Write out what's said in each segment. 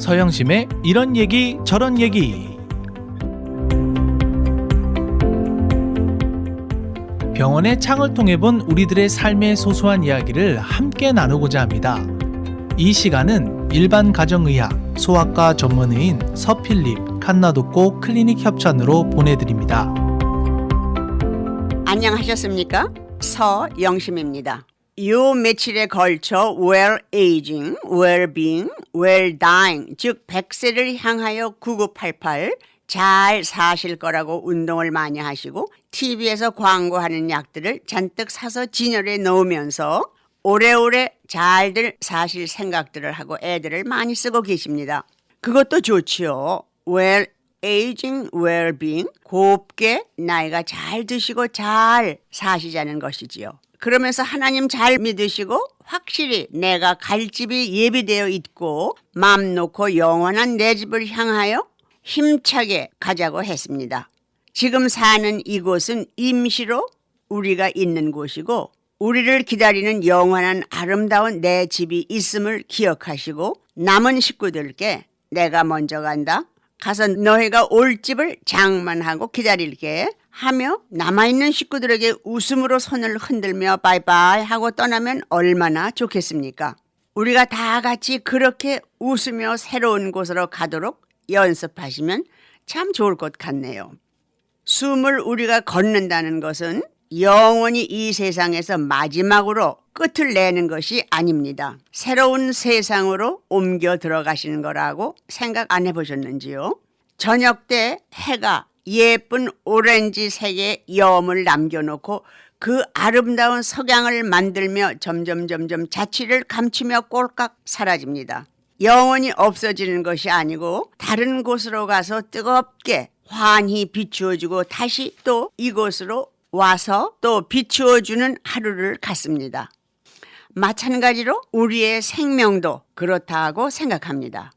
서영심의 이런 얘기 저런 얘기. 병원의 창을 통해 본 우리들의 삶의 소소한 이야기를 함께 나누고자 합니다. 이 시간은 일반 가정의학, 소아과 전문의인 서필립 칸나독고 클리닉 협찬으로 보내드립니다. 안녕하셨습니까? 서영심입니다. 요 며칠에 걸쳐 well aging, well being, well dying, 즉 100세를 향하여 9988 잘 사실 거라고 운동을 많이 하시고 TV에서 광고하는 약들을 잔뜩 사서 진열에 넣으면서 오래오래 잘들 사실 생각들을 하고 애들을 많이 쓰고 계십니다. 그것도 좋지요. well aging, well being, 곱게 나이가 잘 드시고 잘 사시자는 것이지요. 그러면서 하나님 잘 믿으시고 확실히 내가 갈 집이 예비되어 있고 마음 놓고 영원한 내 집을 향하여 힘차게 가자고 했습니다. 지금 사는 이곳은 임시로 우리가 있는 곳이고 우리를 기다리는 영원한 아름다운 내 집이 있음을 기억하시고 남은 식구들께 내가 먼저 간다. 가서 너희가 올 집을 장만하고 기다릴게 하며 남아있는 식구들에게 웃음으로 손을 흔들며 바이바이 하고 떠나면 얼마나 좋겠습니까? 우리가 다 같이 그렇게 웃으며 새로운 곳으로 가도록 연습하시면 참 좋을 것 같네요. 숨을 우리가 걷는다는 것은 영원히 이 세상에서 마지막으로 끝을 내는 것이 아닙니다. 새로운 세상으로 옮겨 들어가시는 거라고 생각 안 해보셨는지요? 저녁 때 해가 예쁜 오렌지 색의 염을 남겨놓고 그 아름다운 석양을 만들며 점점 자취를 감추며 꼴깍 사라집니다. 영원히 없어지는 것이 아니고 다른 곳으로 가서 뜨겁게 환히 비추어주고 다시 또 이곳으로 와서 또 비추어주는 하루를 갖습니다. 마찬가지로 우리의 생명도 그렇다고 생각합니다.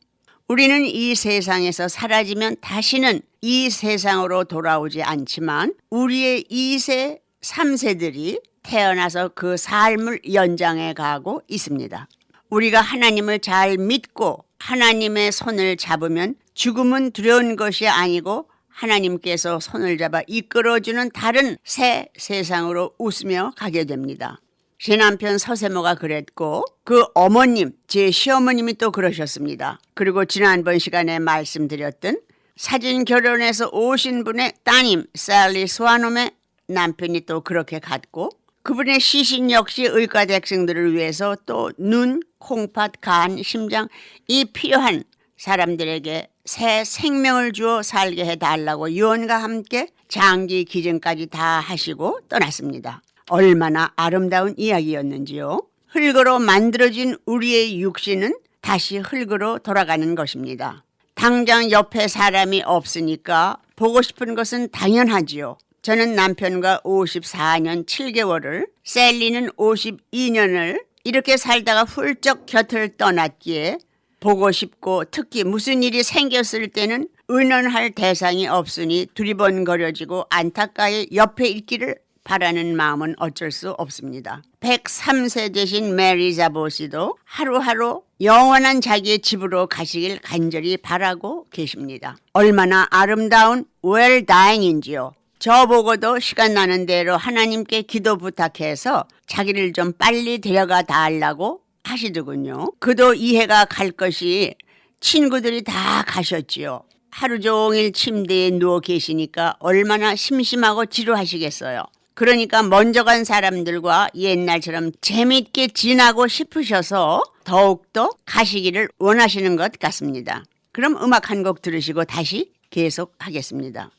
우리는 이 세상에서 사라지면 다시는 이 세상으로 돌아오지 않지만 우리의 2세, 3세들이 태어나서 그 삶을 연장해 가고 있습니다. 우리가 하나님을 잘 믿고 하나님의 손을 잡으면 죽음은 두려운 것이 아니고 하나님께서 손을 잡아 이끌어주는 다른 새 세상으로 웃으며 가게 됩니다. 제 남편 서세모가 그랬고 그 어머님, 제 시어머님이 또 그러셨습니다. 그리고 지난번 시간에 말씀드렸던 사진 결혼해서 오신 분의 따님 셀리 스와놈의 남편이 또 그렇게 갔고 그분의 시신 역시 의과대학생들을 위해서 또 눈, 콩팥, 간, 심장 이 필요한 사람들에게 새 생명을 주어 살게 해달라고 유언과 함께 장기 기증까지 다 하시고 떠났습니다. 얼마나 아름다운 이야기였는지요. 흙으로 만들어진 우리의 육신은 다시 흙으로 돌아가는 것입니다. 당장 옆에 사람이 없으니까 보고 싶은 것은 당연하지요. 저는 남편과 54년 7개월을, 셀리는 52년을 이렇게 살다가 훌쩍 곁을 떠났기에 보고 싶고 특히 무슨 일이 생겼을 때는 의논할 대상이 없으니 두리번거려지고 안타까이 옆에 있기를 바라는 마음은 어쩔 수 없습니다. 103세 되신 메리 자보시도 하루하루 영원한 자기의 집으로 가시길 간절히 바라고 계십니다. 얼마나 아름다운 well dying인지요. 저보고도 시간 나는 대로 하나님께 기도 부탁해서 자기를 좀 빨리 데려가 달라고 하시더군요. 그도 이해가 갈 것이 친구들이 다 가셨지요. 하루 종일 침대에 누워 계시니까 얼마나 심심하고 지루하시겠어요. 그러니까 먼저 간 사람들과 옛날처럼 재밌게 지나고 싶으셔서 더욱더 가시기를 원하시는 것 같습니다. 그럼 음악 한 곡 들으시고 다시 계속하겠습니다.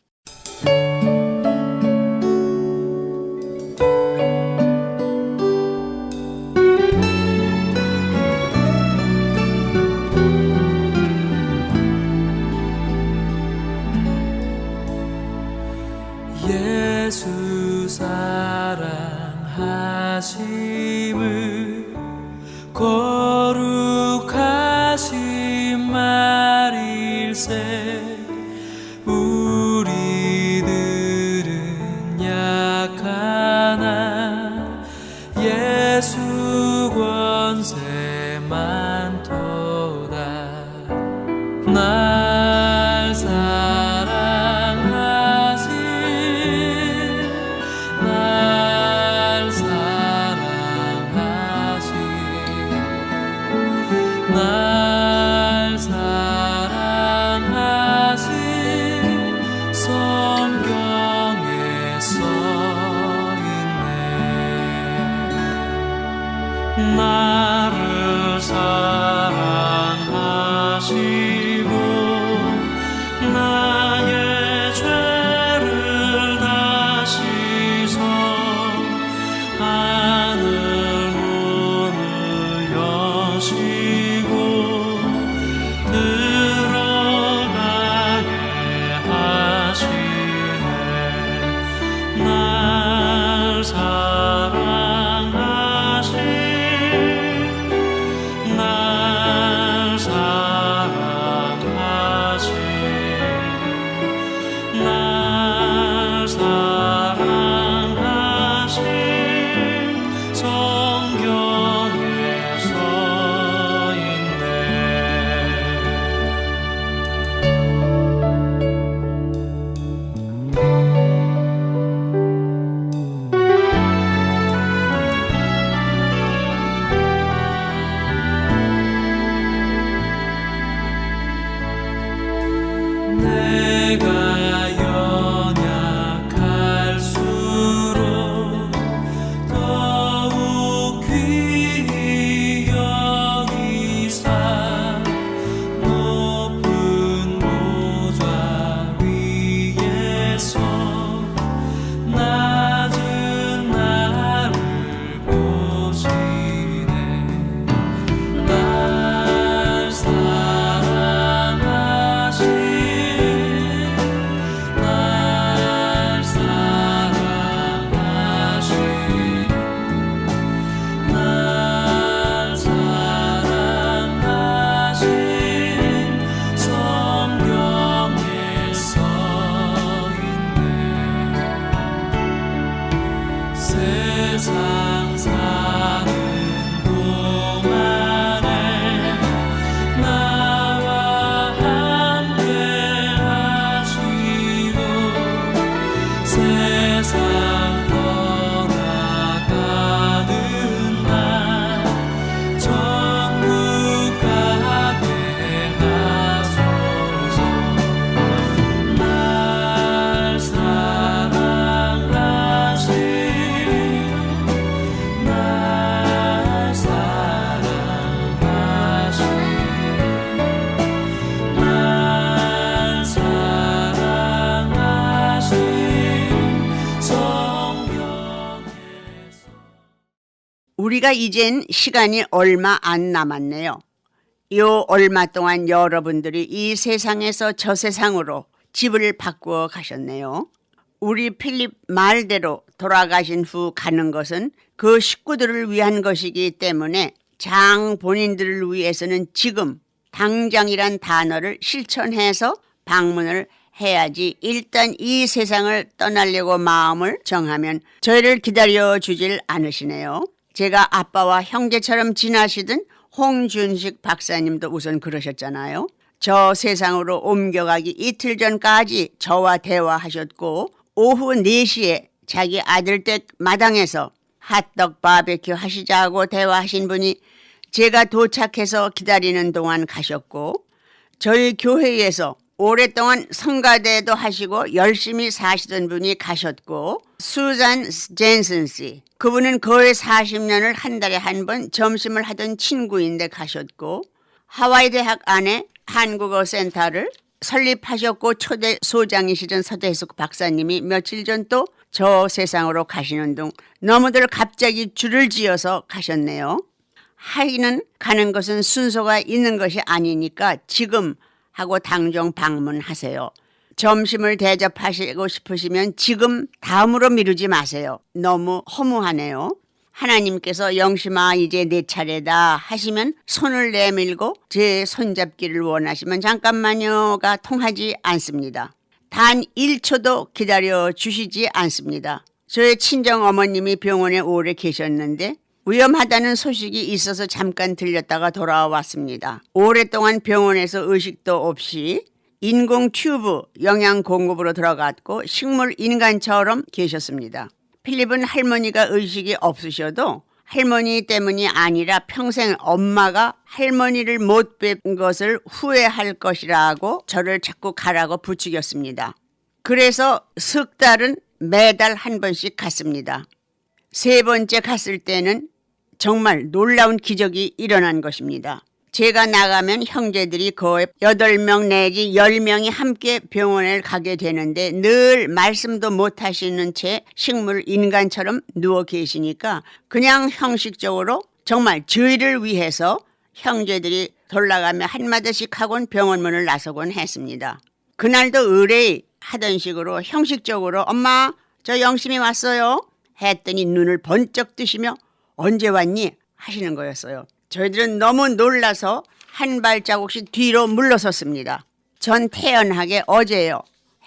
예수 사랑하심을 거룩하신 말일세 우리들은 약하나 예수 권세 많도다 나를 사랑하시고 나의 죄를 다 씻어 하늘 문을 여시고 들어가게 하시네. 날 사랑하신 날 사랑하신 날 사랑하신 성경에 써 있네. 내가 연약할수록 더욱 귀히 여기사 높은 보좌 위에서 낮은 나를 보시네. 날 사랑하신 날 사랑하신 날 사랑하신 성경에 써 있네. 세상 사는 동안에 나와 함께 하시고 세상 떠나가는 날 천국 가게 하소서. 날 사랑하신 날 사랑하신 날 사랑하신 성경에서 우리가 이젠 시간이 얼마 안 남았네요. 요 얼마 동안 여러분들이 이 세상에서 저 세상으로 집을 바꾸어 가셨네요. 우리 필립 말대로 돌아가신 후 가는 것은 그 식구들을 위한 것이기 때문에 장 본인들을 위해서는 지금 당장이란 단어를 실천해서 방문을 해야지 일단 이 세상을 떠나려고 마음을 정하면 저희를 기다려 주질 않으시네요. 제가 아빠와 형제처럼 지나시던 홍준식 박사님도 우선 그러셨잖아요. 저 세상으로 옮겨가기 이틀 전까지 저와 대화하셨고 오후 4시에 자기 아들 댁 마당에서 핫떡 바베큐 하시자고 대화하신 분이 제가 도착해서 기다리는 동안 가셨고 저희 교회에서 오랫동안 성가대도 하시고 열심히 사시던 분이 가셨고 수잔 젠슨 씨 그분은 거의 40년을 한 달에 한 번 점심을 하던 친구인데 가셨고 하와이 대학 안에 한국어 센터를 설립하셨고 초대 소장이시던 서대숙 박사님이 며칠 전 또 저 세상으로 가시는 둥 너무들 갑자기 줄을 지어서 가셨네요. 하기는 가는 것은 순서가 있는 것이 아니니까 지금 하고 당장 방문하세요. 점심을 대접하시고 싶으시면 지금 다음으로 미루지 마세요. 너무 허무하네요. 하나님께서 영심아 이제 내 차례다 하시면 손을 내밀고 제 손잡기를 원하시면 잠깐만요가 통하지 않습니다. 단 1초도 기다려 주시지 않습니다. 저의 친정 어머님이 병원에 오래 계셨는데 위험하다는 소식이 있어서 잠깐 들렸다가 돌아왔습니다. 오랫동안 병원에서 의식도 없이 인공 튜브 영양 공급으로 들어갔고 식물 인간처럼 계셨습니다. 필립은 할머니가 의식이 없으셔도 할머니 때문이 아니라 평생 엄마가 할머니를 못 뵌 것을 후회할 것이라고 저를 자꾸 가라고 부추겼습니다. 그래서 석 달은 매달 한 번씩 갔습니다. 3번째 갔을 때는 정말 놀라운 기적이 일어난 것입니다. 제가 나가면 형제들이 거의 8명 내지 10명이 함께 병원에 가게 되는데 늘 말씀도 못 하시는 채 식물 인간처럼 누워 계시니까 그냥 형식적으로 정말 저희를 위해서 형제들이 돌아가며 한마디씩 하곤 병원 문을 나서곤 했습니다. 그날도 의뢰 하던 식으로 형식적으로 엄마 저 영심이 왔어요 했더니 눈을 번쩍 뜨시며 언제 왔니? 하시는 거였어요. 저희들은 너무 놀라서 한 발자국씩 뒤로 물러섰습니다. 전 태연하게 어제요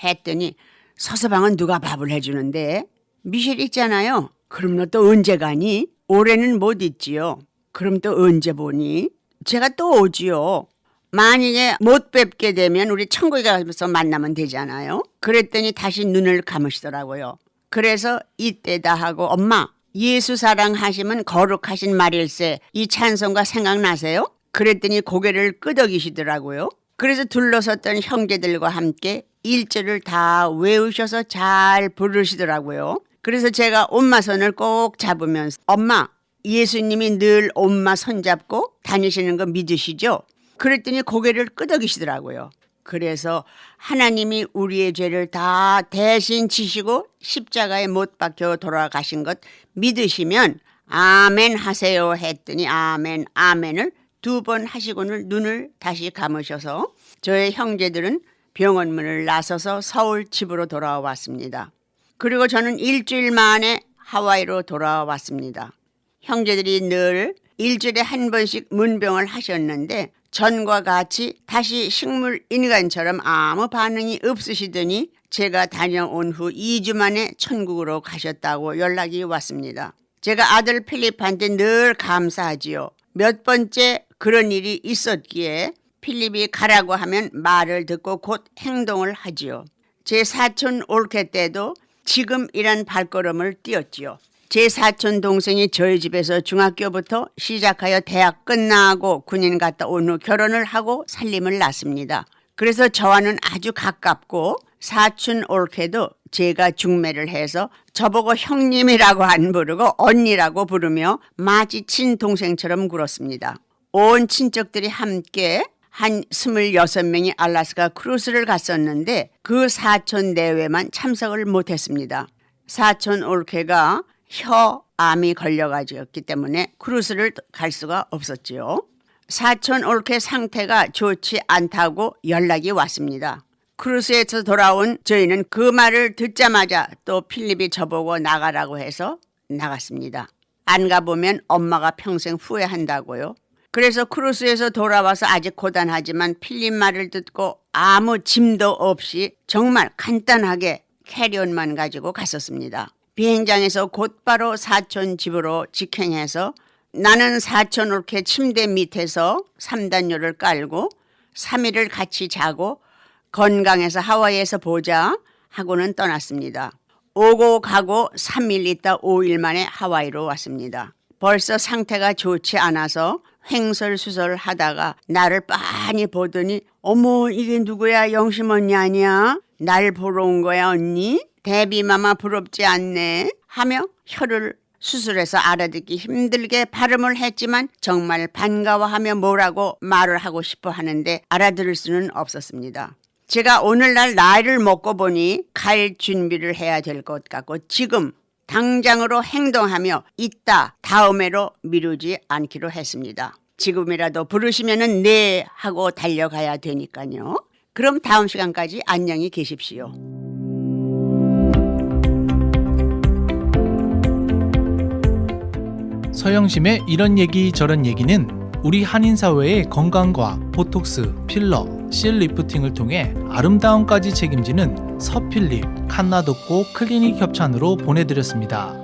했더니 서서방은 누가 밥을 해주는데 미셸 있잖아요. 그럼 너 또 언제 가니? 올해는 못 있지요. 그럼 또 언제 보니? 제가 또 오지요. 만약에 못 뵙게 되면 우리 천국에 가서 만나면 되잖아요. 그랬더니 다시 눈을 감으시더라고요. 그래서 이때다 하고 엄마 예수 사랑하시면 거룩하신 말일세 이 찬송가 생각나세요? 그랬더니 고개를 끄덕이시더라고요. 그래서 둘러섰던 형제들과 함께 1절을 다 외우셔서 잘 부르시더라고요. 그래서 제가 엄마 손을 꼭 잡으면서 엄마 예수님이 늘 엄마 손잡고 다니시는 거 믿으시죠? 그랬더니 고개를 끄덕이시더라고요. 그래서 하나님이 우리의 죄를 다 대신 지시고 십자가에 못 박혀 돌아가신 것 믿으시면 아멘 하세요 했더니 아멘 아멘을 2번 하시고는 눈을 다시 감으셔서 저의 형제들은 병원 문을 나서서 서울 집으로 돌아왔습니다. 그리고 저는 일주일 만에 하와이로 돌아왔습니다. 형제들이 늘 일주일에 한 번씩 문병을 하셨는데 전과 같이 다시 식물 인간처럼 아무 반응이 없으시더니 제가 다녀온 후 2주 만에 천국으로 가셨다고 연락이 왔습니다. 제가 아들 필립한테 늘 감사하지요. 몇 번째 그런 일이 있었기에 필립이 가라고 하면 말을 듣고 곧 행동을 하지요. 제 사촌 올케 때도 지금 이런 발걸음을 띄었지요. 제 사촌 동생이 저희 집에서 중학교부터 시작하여 대학 끝나고 군인 갔다 온 후 결혼을 하고 살림을 낳습니다. 그래서 저와는 아주 가깝고 사촌 올케도 제가 중매를 해서 저보고 형님이라고 안 부르고 언니라고 부르며 마치 친동생처럼 굴었습니다. 온 친척들이 함께 한 26명이 알래스카 크루즈를 갔었는데 그 사촌 대회만 참석을 못했습니다. 사촌 올케가 혀암이 걸려가지고 때문에 크루즈를 갈 수가 없었지요. 사촌 올케 상태가 좋지 않다고 연락이 왔습니다. 크루즈에서 돌아온 저희는 그 말을 듣자마자 또 필립이 저보고 나가라고 해서 나갔습니다. 안 가보면 엄마가 평생 후회한다고요. 그래서 크루즈에서 돌아와서 아직 고단하지만 필립 말을 듣고 아무 짐도 없이 정말 간단하게 캐리온만 가지고 갔었습니다. 비행장에서 곧바로 사촌 집으로 직행해서 나는 사촌 올케 침대 밑에서 3단요를 깔고 3일을 같이 자고 건강해서 하와이에서 보자 하고는 떠났습니다. 오고 가고 3일 있다 5일 만에 하와이로 왔습니다. 벌써 상태가 좋지 않아서 횡설수설 하다가 나를 빤히 보더니 어머 이게 누구야 영심 언니 아니야? 날 보러 온 거야 언니? 데비마마 부럽지 않네 하며 혀를 수술해서 알아듣기 힘들게 발음을 했지만 정말 반가워하며 뭐라고 말을 하고 싶어 하는데 알아들을 수는 없었습니다. 제가 오늘날 나이를 먹고 보니 갈 준비를 해야 될 것 같고 지금 당장으로 행동하며 이따 다음에로 미루지 않기로 했습니다. 지금이라도 부르시면은 네 하고 달려가야 되니까요. 그럼 다음 시간까지 안녕히 계십시오. 서영심의 이런 얘기 저런 얘기는 우리 한인사회의 건강과 보톡스, 필러, 실 리프팅을 통해 아름다움까지 책임지는 서필립, 칸나독고 클리닉 협찬으로 보내드렸습니다.